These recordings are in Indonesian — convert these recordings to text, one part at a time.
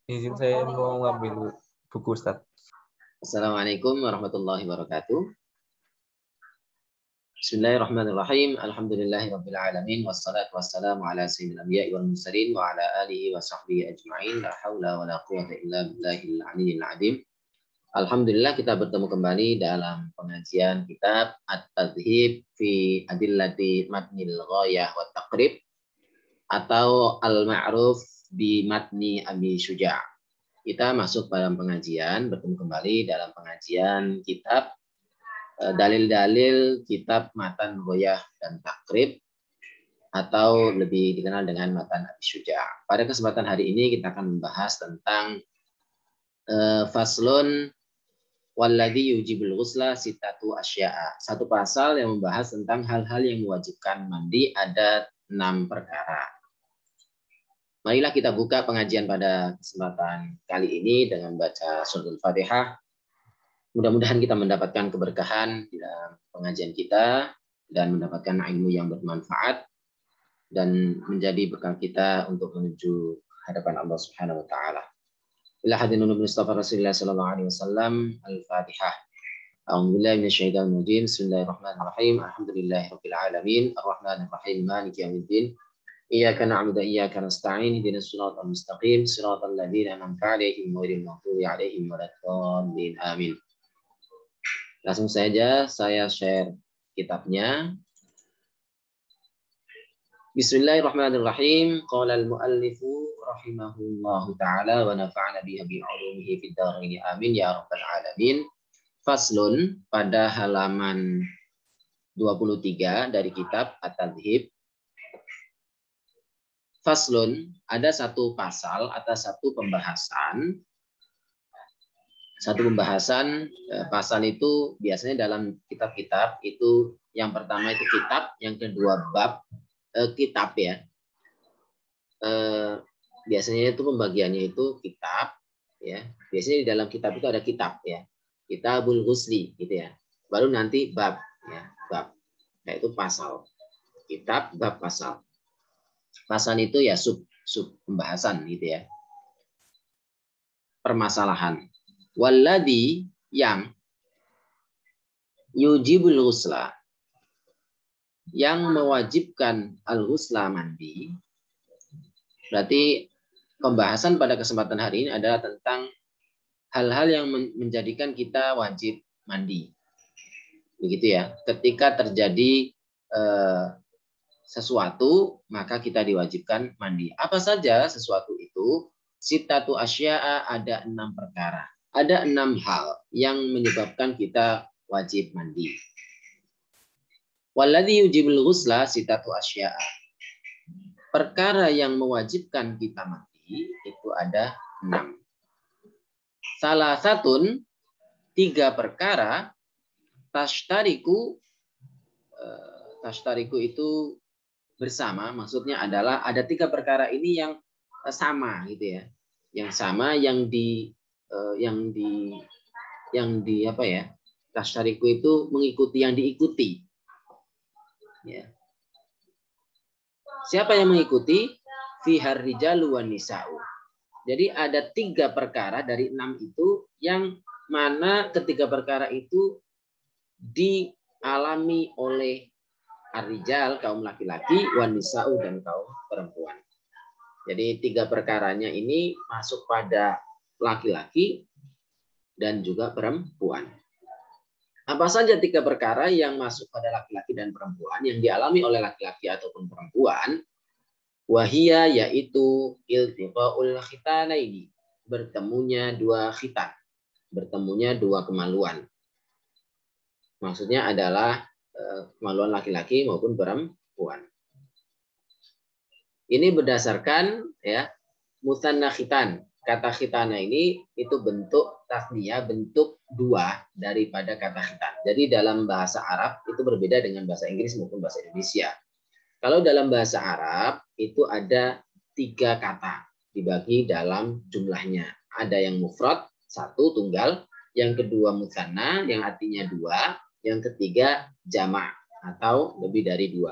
Izin saya mau ngambil buku Ustaz. Assalamualaikum warahmatullahi wabarakatuh. Bismillahirrahmanirrahim. Alhamdulillahirabbil alamin wassalatu wassalamu ala sayyidil anbiya'i wal mursalin wa ala alihi wa sahbihi ajma'in. La haula wa la quwwata illa billahil aliyyil azim. Alhamdulillah kita bertemu kembali dalam pengajian kitab At-Tadhhib fi Adillati Matnil Ghayah wa Taqrib atau Al-Ma'ruf bi Matni Abi Syuja'. Kita masuk dalam pengajian, bertemu kembali dalam pengajian kitab dalil-dalil kitab Matan Ghayah dan Takrib atau lebih dikenal dengan Matan Abi Syuja'. Pada kesempatan hari ini kita akan membahas tentang faslun walladzi yujibul ghusla sittatu asya'a. Satu pasal yang membahas tentang hal-hal yang mewajibkan mandi, ada 6 perkara. Marilah kita buka pengajian pada kesempatan kali ini dengan baca suratul Fatihah. Mudah-mudahan kita mendapatkan keberkahan di dalam pengajian kita dan mendapatkan ilmu yang bermanfaat dan menjadi bekal kita untuk menuju hadapan Allah Subhanahu wa taala. Ila hadinun Mustafa Rasulullah sallallahu alaihi wasallam. Al-Fatihah. A'udzubillahi minasyaitonir rajim. Bismillahirrahmanirrahim. Alhamdulillahirabbil alamin. Arrahmanir rahim. Maliki yaumiddin. Iyyaka na'budu wa iyyaka nasta'in. Ihdinas siratal mustaqim. Siratal ladzina an'amta 'alaihim ghairil maghdubi 'alaihim waladdallin. Amin. Langsung saja saya share kitabnya. Bismillahirrahmanirrahim. Qala al-muallifu rahimahullahu ta'ala wa nafa'ana bihi bi 'ulumihi fid dharain. Amin ya rabbal alamin. Faslun, pada halaman 23 dari kitab At-Tadhhib. Faslun, ada satu pasal atau satu pembahasan. Pasal itu biasanya dalam kitab-kitab itu yang pertama itu kitab, yang kedua bab, kitab ya. Biasanya itu pembagiannya itu kitab ya. Biasanya di dalam kitab itu ada kitab ya. Kitabul Ghusli gitu ya. Baru nanti bab ya, bab. Yaitu pasal. Kitab, bab, pasal. Pasal itu ya sub pembahasan gitu ya. Permasalahan. Walladzi yang yujibul ghusla, yang mewajibkan al-ghusla mandi. Berarti pembahasan pada kesempatan hari ini adalah tentang hal-hal yang menjadikan kita wajib mandi. Begitu ya. Ketika terjadi sesuatu, maka kita diwajibkan mandi. Apa saja sesuatu itu? Sittatu asya'a, ada 6 perkara. Ada 6 hal yang menyebabkan kita wajib mandi. Walladzi yujibul ghusla sittatu asya'a. Perkara yang mewajibkan kita mandi itu ada 6. Salah satun, 3 perkara, tashtariku itu bersama, maksudnya adalah ada 3 perkara ini yang sama gitu ya. Yang sama yang apa ya? Tashtariku itu mengikuti, yang diikuti. Ya. Siapa yang mengikuti? Fihar rijalu wan nisa'u. Jadi ada 3 perkara dari 6 itu yang mana ketiga perkara itu dialami oleh ar-rijal, kaum laki-laki, wan nisa'u, dan kaum perempuan. Jadi 3 perkaranya ini masuk pada laki-laki dan juga perempuan. Apa saja 3 perkara yang masuk pada laki-laki dan perempuan, yang dialami oleh laki-laki ataupun perempuan? Wahia, yaitu iltiqaul khitanaini, bertemunya 2 khitan, bertemunya 2 kemaluan. Maksudnya adalah kemaluan laki-laki maupun perempuan. Ini berdasarkan ya musanna khitan. Kata khitana ini itu bentuk tasniyah, bentuk 2 daripada kata khitan. Jadi dalam bahasa Arab itu berbeda dengan bahasa Inggris maupun bahasa Indonesia. Kalau dalam bahasa Arab itu ada 3 kata dibagi dalam jumlahnya. Ada yang mufrad, 1 tunggal, yang kedua musanna yang artinya 2, yang ketiga jama' atau lebih dari 2.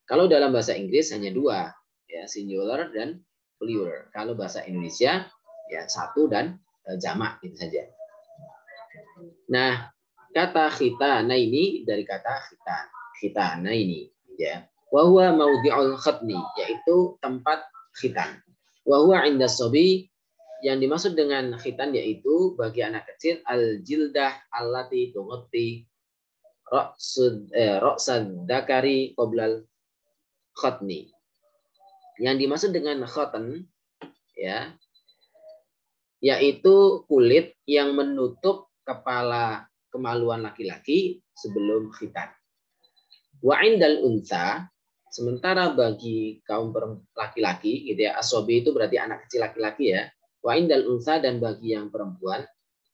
Kalau dalam bahasa Inggris hanya 2, ya, singular dan plural. Kalau bahasa Indonesia ya satu dan jamak gitu saja. Nah, kata khitana ini dari kata khitan. Khitana ini ya. Wa huwa maudhi'ul khatni, yaitu tempat khitan. Wa huwa 'inda shabi, yang dimaksud dengan khitan yaitu bagi anak kecil al-jildah allati tughatti ra'sad dzakari qoblal khatni. Yang dimaksud dengan khatan ya, yaitu kulit yang menutup kepala kemaluan laki-laki sebelum khitan. Wa indal unsa, sementara bagi kaum laki-laki gitu ya, asobi itu berarti anak kecil laki-laki ya. Wa indal unsa, dan bagi yang perempuan,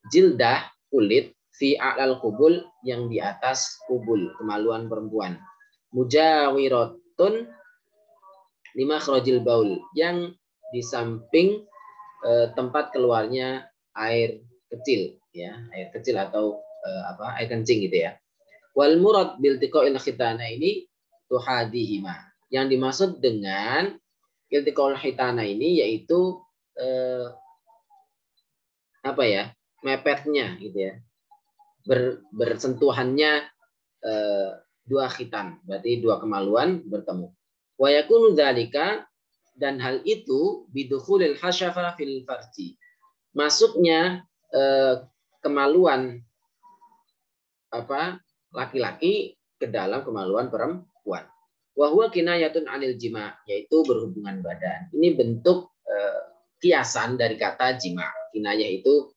jildah kulit fi a'lal kubul, yang di atas kubul kemaluan perempuan. Mujawiratun lima khrajil baul, yang di samping tempat keluarnya air kecil ya, air kecil atau air kencing gitu ya. Wal murad bil tiqa'il khitana ini tuhadihima, yang dimaksud dengan iltiqa'ul khitana ini yaitu mepetnya gitu ya, bersentuhannya dua khitan, berarti dua kemaluan bertemu. Wa yakunu dzalika, dan hal itu bidukhulil hasyafa fil farji, masuknya kemaluan laki-laki ke dalam kemaluan perempuan. Wa huwa kinayatun anil jima, yaitu berhubungan badan. Ini bentuk kiasan dari kata jima. Kinayah itu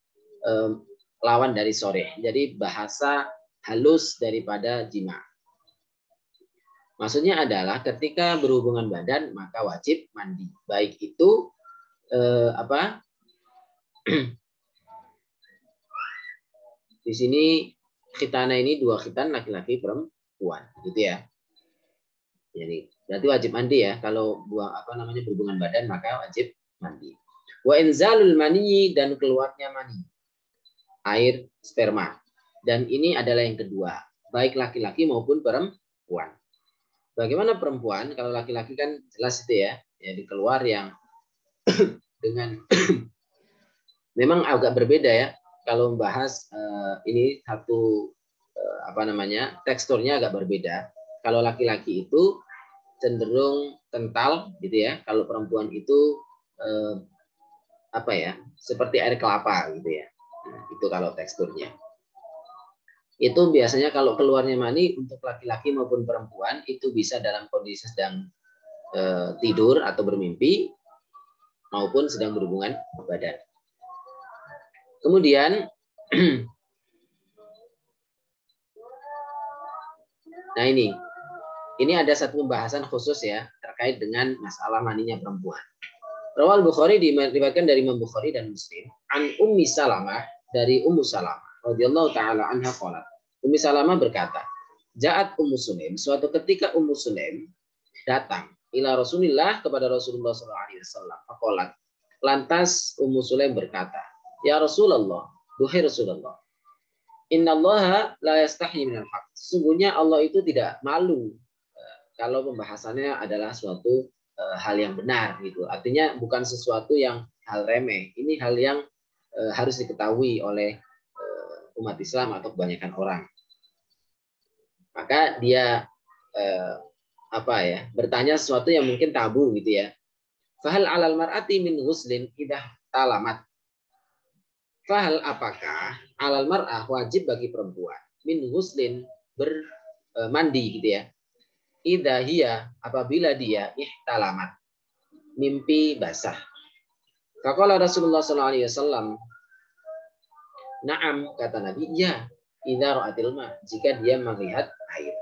lawan dari soreh. Jadi bahasa halus daripada jima. Maksudnya adalah ketika berhubungan badan maka wajib mandi. Baik itu di sini khitana ini dua khitan, laki-laki perempuan gitu ya. Jadi berarti wajib mandi ya, kalau berhubungan badan maka wajib mandi. Wa inzalul mani, dan keluarnya mani, air sperma. Dan ini adalah yang kedua, baik laki-laki maupun perempuan. Bagaimana perempuan? Kalau laki-laki kan jelas itu ya, jadi keluar yang dengan memang agak berbeda ya. Kalau membahas ini satu teksturnya agak berbeda. Kalau laki-laki itu cenderung kental gitu ya. Kalau perempuan itu seperti air kelapa gitu ya. Nah, itu kalau teksturnya. Itu biasanya kalau keluarnya mani untuk laki-laki maupun perempuan itu bisa dalam kondisi sedang tidur atau bermimpi maupun sedang berhubungan badan. Kemudian nah ini ada satu pembahasan khusus ya terkait dengan masalah maninya perempuan. Rawal Bukhari, diriwayatkan dari Imam Bukhari dan Muslim, an Ummi Salamah, dari Ummu Salamah radhiyallahu taala anha qalat. Ummi Salamah berkata, Ja'at Ummu Sulaim, suatu ketika Ummu Sulaim datang ila Rasulillah, kepada Rasulullah sallallahu alaihi wasallam. Faqalat, lantas Ummu Sulaim berkata, ya Rasulullah, duhai Rasulullah, innallaha la yastahi minal haq. Sesungguhnya Allah itu tidak malu kalau pembahasannya adalah suatu hal yang benar gitu. Artinya bukan sesuatu yang hal remeh. Ini hal yang harus diketahui oleh umat Islam atau kebanyakan orang. Maka dia bertanya sesuatu yang mungkin tabu gitu ya. Fahal alal mar'ati min ghuslin idah talamat. Fahal, apakah alal mar'ah, wajib bagi perempuan, min ghuslin, bermandi gitu ya. Idahia, apabila dia ihtalamat, mimpi basah. Faqala Rasulullah sallallahu alaihi wasallam, na'am, kata Nabi, ya, idza ra'atil ma, jika dia melihat air.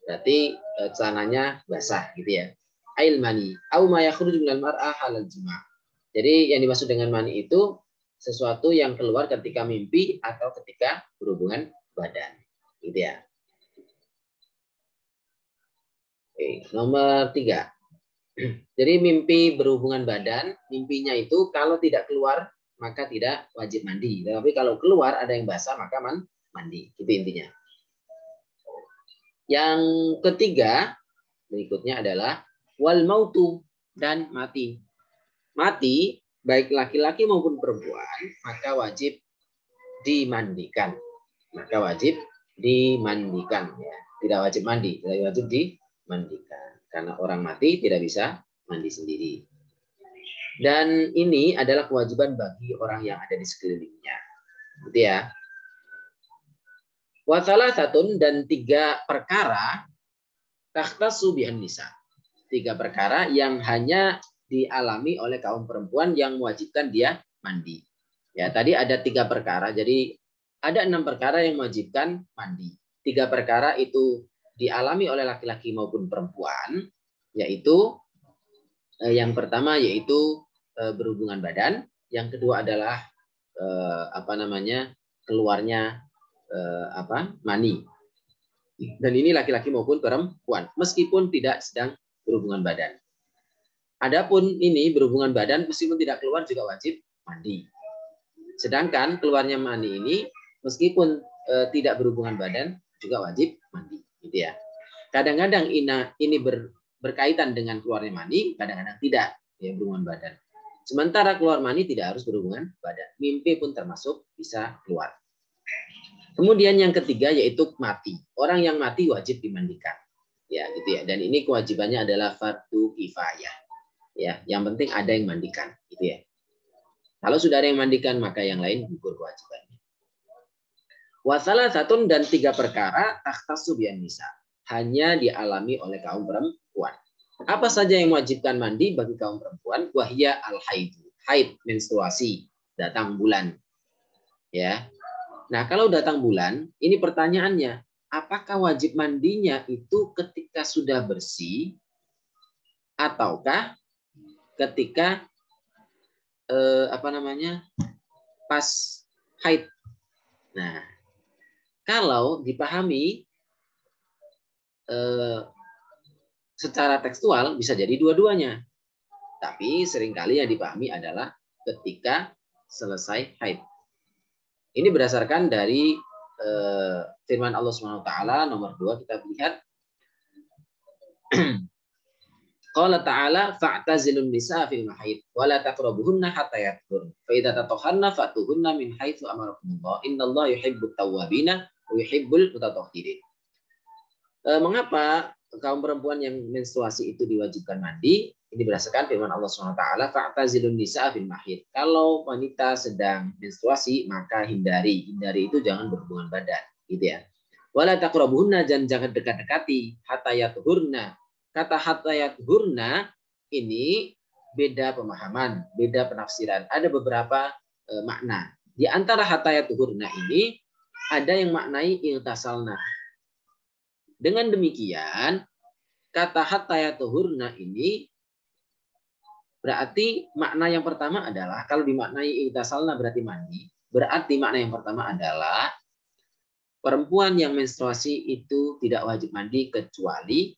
Berarti celananya basah gitu ya. Ail mani au ma yakhruju minal mar'ah halal jima'. Jadi yang dimaksud dengan mani itu sesuatu yang keluar ketika mimpi atau ketika berhubungan badan. Gitu ya. Oke, nomor 3. Jadi mimpi berhubungan badan, mimpinya itu kalau tidak keluar maka tidak wajib mandi. Tapi kalau keluar ada yang basah maka mandi. Itu intinya. Yang ketiga berikutnya adalah wal mautu, dan mati. Mati baik laki-laki maupun perempuan, maka wajib dimandikan. Maka wajib dimandikan. Ya. Tidak wajib mandi, tidak wajib dimandikan. Karena orang mati tidak bisa mandi sendiri. Dan ini adalah kewajiban bagi orang yang ada di sekelilingnya. Gitu ya. Wasalah satun dan 3 perkara takhtassu bihan nisa. 3 perkara yang hanya dialami oleh kaum perempuan yang mewajibkan dia mandi. Ya, tadi ada 3 perkara. Jadi ada 6 perkara yang mewajibkan mandi. 3 perkara itu dialami oleh laki-laki maupun perempuan, yaitu yang pertama yaitu berhubungan badan, yang kedua adalah keluarnya mani. Dan ini laki-laki maupun perempuan, meskipun tidak sedang berhubungan badan. Adapun ini berhubungan badan, meskipun tidak keluar juga wajib mandi. Sedangkan keluarnya mani ini, meskipun tidak berhubungan badan, juga wajib mandi. Gitu ya. Kadang-kadang ini berkaitan dengan keluarnya mani, kadang-kadang tidak ya, berhubungan badan. Sementara keluar mani tidak harus berhubungan badan. Mimpi pun termasuk bisa keluar. Kemudian yang ketiga yaitu mati. Orang yang mati wajib dimandikan. Ya, gitu ya. Dan ini kewajibannya adalah fardu kifayah. Ya, yang penting ada yang mandikan, gitu ya. Kalau sudah ada yang mandikan, maka yang lain gugur kewajibannya. Wasalah satun dan 3 perkara takhtassu bihan nisa. Hanya dialami oleh kaum perempuan. Apa saja yang mewajibkan mandi bagi kaum perempuan? Wahya al-haidu. Haid, menstruasi, datang bulan. Ya. Nah, kalau datang bulan, ini pertanyaannya, apakah wajib mandinya itu ketika sudah bersih ataukah ketika pas haid? Nah, kalau dipahami secara tekstual bisa jadi dua-duanya. Tapi seringkali yang dipahami adalah ketika selesai haid. Ini berdasarkan dari firman Allah SWT nomor 2, kita lihat. Qala ta'ala fa'tazilun nisa fil mahid wa la taqrabuhunna hatta yatahhurna fa idza tatahharna fatuhunna min haitsu amarakumullah innallaha yuhibbut tawwabina wa yuhibbul mutatahhirin. Mengapa kaum perempuan yang menstruasi itu diwajibkan mandi? Ini berdasarkan firman Allah SWT, fa'tazilun nisa fil mahid. Kalau wanita sedang menstruasi, maka hindari. Hindari itu jangan berhubungan badan, gitu ya. Wala taqrabuhunna, jangan dekat-dekati, hatta yatuhurna. Kata hatta yatuhurna ini beda pemahaman, beda penafsiran. Ada beberapa makna. Di antara hatta yatuhurna ini ada yang maknai iltasalna. Dengan demikian, kata hatta yatuhurna ini berarti makna yang pertama adalah, kalau dimaknai iltasalna berarti mandi, berarti makna yang pertama adalah perempuan yang menstruasi itu tidak wajib mandi kecuali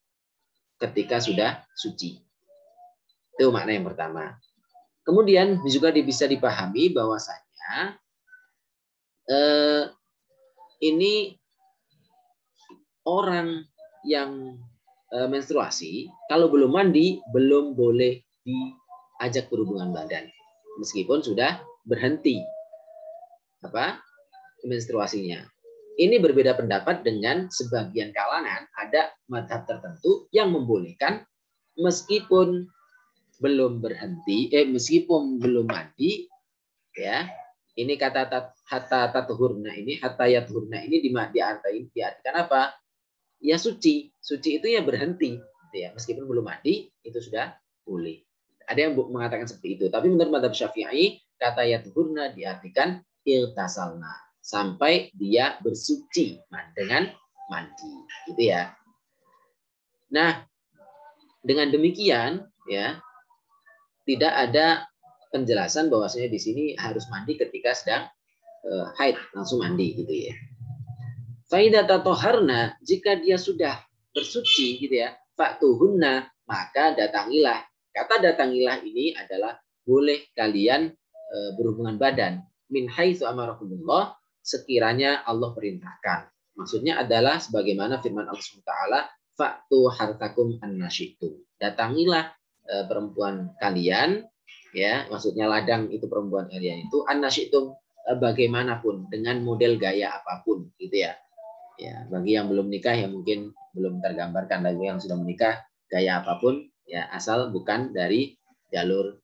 ketika sudah suci. Itu makna yang pertama. Kemudian juga bisa dipahami bahwasanya ini orang yang menstruasi kalau belum mandi belum boleh diajak berhubungan badan meskipun sudah berhenti menstruasinya. Ini berbeda pendapat dengan sebagian kalangan. Ada mazhab tertentu yang membolehkan meskipun belum berhenti, meskipun belum mandi, ya. Ini kata hatta tatuhurna ini, hatta yatuhurna ini diartikan apa? Ya suci. Suci itu ya berhenti, gitu ya. Meskipun belum mandi, itu sudah boleh. Ada yang mengatakan seperti itu. Tapi menurut mazhab Syafi'i, kata yatuhurna diartikan iltasalna, sampai dia bersuci dengan mandi, gitu ya. Nah, dengan demikian ya tidak ada penjelasan bahwasanya di sini harus mandi ketika sedang haid, langsung mandi, gitu ya. Faidah tatoharna, jika dia sudah bersuci, gitu ya, fa'tuhunna, maka datangilah. Kata datangilah ini adalah boleh kalian berhubungan badan min haitsu amarakumullah, sekiranya Allah perintahkan. Maksudnya adalah sebagaimana firman Allah SWT, fa'tu hartakum annasyitum. Datangilah perempuan kalian Ya, maksudnya ladang itu perempuan kalian itu anasyitum, bagaimanapun dengan model gaya apapun gitu ya. Ya, bagi yang belum nikah ya mungkin belum tergambarkan, bagi yang sudah menikah gaya apapun ya asal bukan dari jalur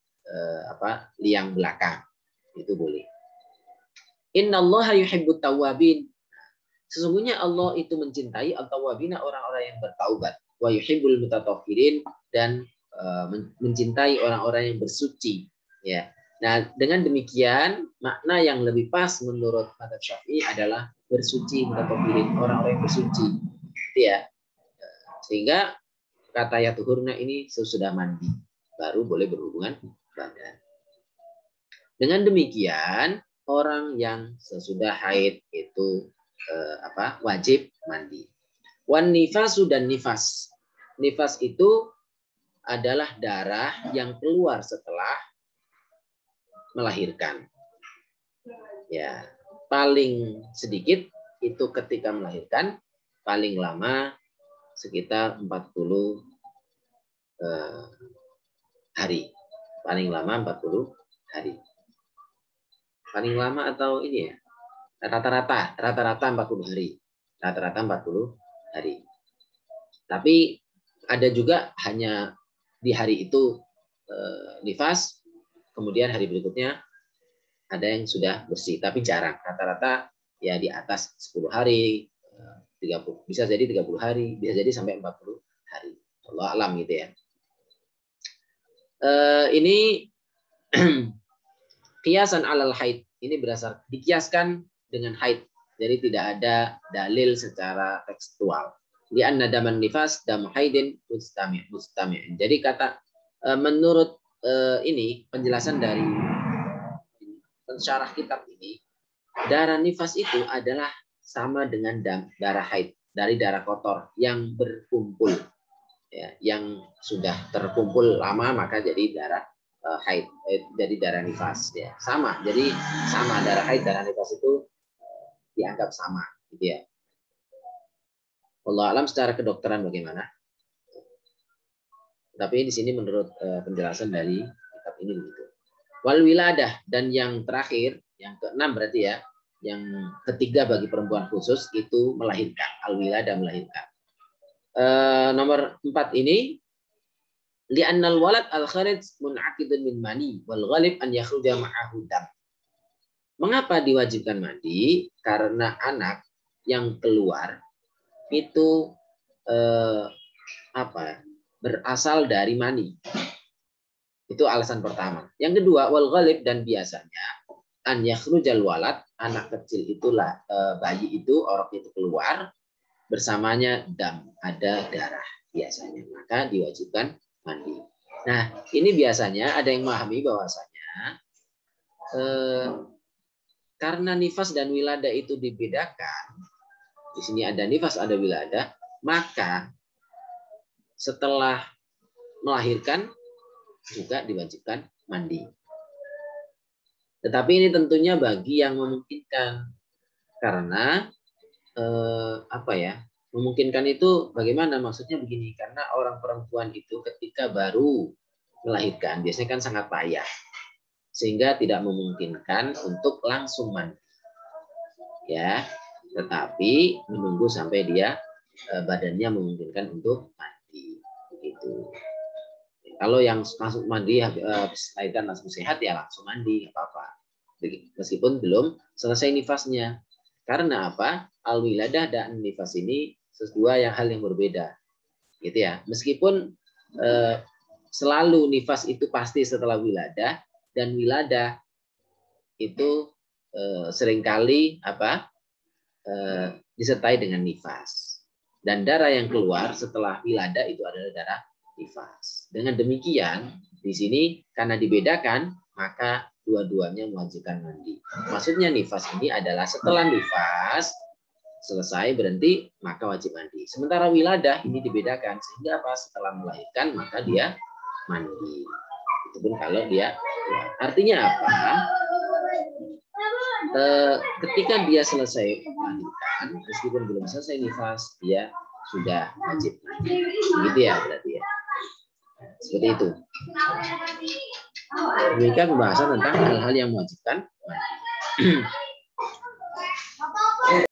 liang belakang itu boleh. Innallaha yuhibbut tawwabin. Sesungguhnya Allah itu mencintai at-tawwabina, orang-orang yang bertaubat, wa yuhibbul mutatahhirin, dan mencintai orang-orang yang bersuci ya. Nah, dengan demikian makna yang lebih pas menurut mazhab Syafi'i adalah bersuci, mutatahhirin, orang-orang yang bersuci. Ya. Sehingga kata yatuhurna ini sesudah mandi baru boleh berhubungan badan. Dengan demikian orang yang sesudah haid itu wajib mandi. Wan nifasu dan nifas. Nifas itu adalah darah yang keluar setelah melahirkan. Ya, paling sedikit itu ketika melahirkan, paling lama sekitar 40 hari. Paling lama 40 hari. Paling lama atau ini ya? Rata-rata 40 hari. Rata-rata 40 hari. Tapi ada juga hanya di hari itu nifas, kemudian hari berikutnya ada yang sudah bersih, tapi jarang. Rata-rata ya di atas 10 hari, 30, bisa jadi 30 hari, bisa jadi sampai 40 hari. Allah alam gitu ya. Ini kiasan alal haid. Ini berasal dikiaskan dengan haid. Jadi tidak ada dalil secara tekstual. Di anna daman nifas dam haidin mustami'. Jadi kata menurut ini penjelasan dari pensyarah kitab ini, darah nifas itu adalah sama dengan darah haid, dari darah kotor yang berkumpul. Ya, yang sudah terkumpul lama maka jadi darah haid, jadi darah nifas ya. Sama, jadi sama darah haid, darah nifas itu dianggap sama gitu ya. Wallahu alam secara kedokteran bagaimana? Tapi di sini menurut penjelasan dari kitab ini begitu. Wal wiladah, dan yang terakhir, yang keenam berarti ya, yang ketiga bagi perempuan khusus itu melahirkan. Al wiladah, melahirkan. Nomor 4 ini, li'annal walad al kharij mun'aqidun min mani wal ghalib an yakhruja ma'ahu dam. Mengapa diwajibkan mandi? Karena anak yang keluar itu berasal dari mani. Itu alasan pertama. Yang kedua, wal ghalib, dan biasanya an yakhrujal walad, anak kecil itulah bayi itu, orok itu keluar bersamanya dam, ada darah biasanya, maka diwajibkan mandi. Nah, ini biasanya ada yang memahami bahwasanya karena nifas dan wilada itu dibedakan, di sini ada nifas, ada wilada, maka setelah melahirkan juga diwajibkan mandi. Tetapi ini tentunya bagi yang memungkinkan, karena memungkinkan itu bagaimana? Maksudnya begini, karena orang perempuan itu ketika baru melahirkan biasanya kan sangat payah, sehingga tidak memungkinkan untuk langsung mandi. Ya, tetapi menunggu sampai dia badannya memungkinkan untuk mandi. Begitu. Kalau yang langsung mandi lahiran langsung sehat ya langsung mandi, nggak apa-apa. Meskipun belum selesai nifasnya. Karena apa? Al-wiladah dan nifas ini hal yang berbeda. Gitu ya. Meskipun selalu nifas itu pasti setelah wiladah, dan wiladah itu seringkali disertai dengan nifas. Dan darah yang keluar setelah wiladah itu adalah darah nifas. Dengan demikian, di sini karena dibedakan, maka dua-duanya mewajibkan mandi. Maksudnya nifas ini adalah setelah nifas selesai berhenti, maka wajib mandi. Sementara wiladah ini dibedakan, sehingga setelah melahirkan maka dia mandi. Itu pun kalau dia, artinya apa? Ketika dia selesai melahirkan, meskipun belum selesai nifas, dia sudah wajib mandi. Begitu ya berarti ya. Seperti itu. Demikian pembahasan tentang hal-hal yang mewajibkan mandi.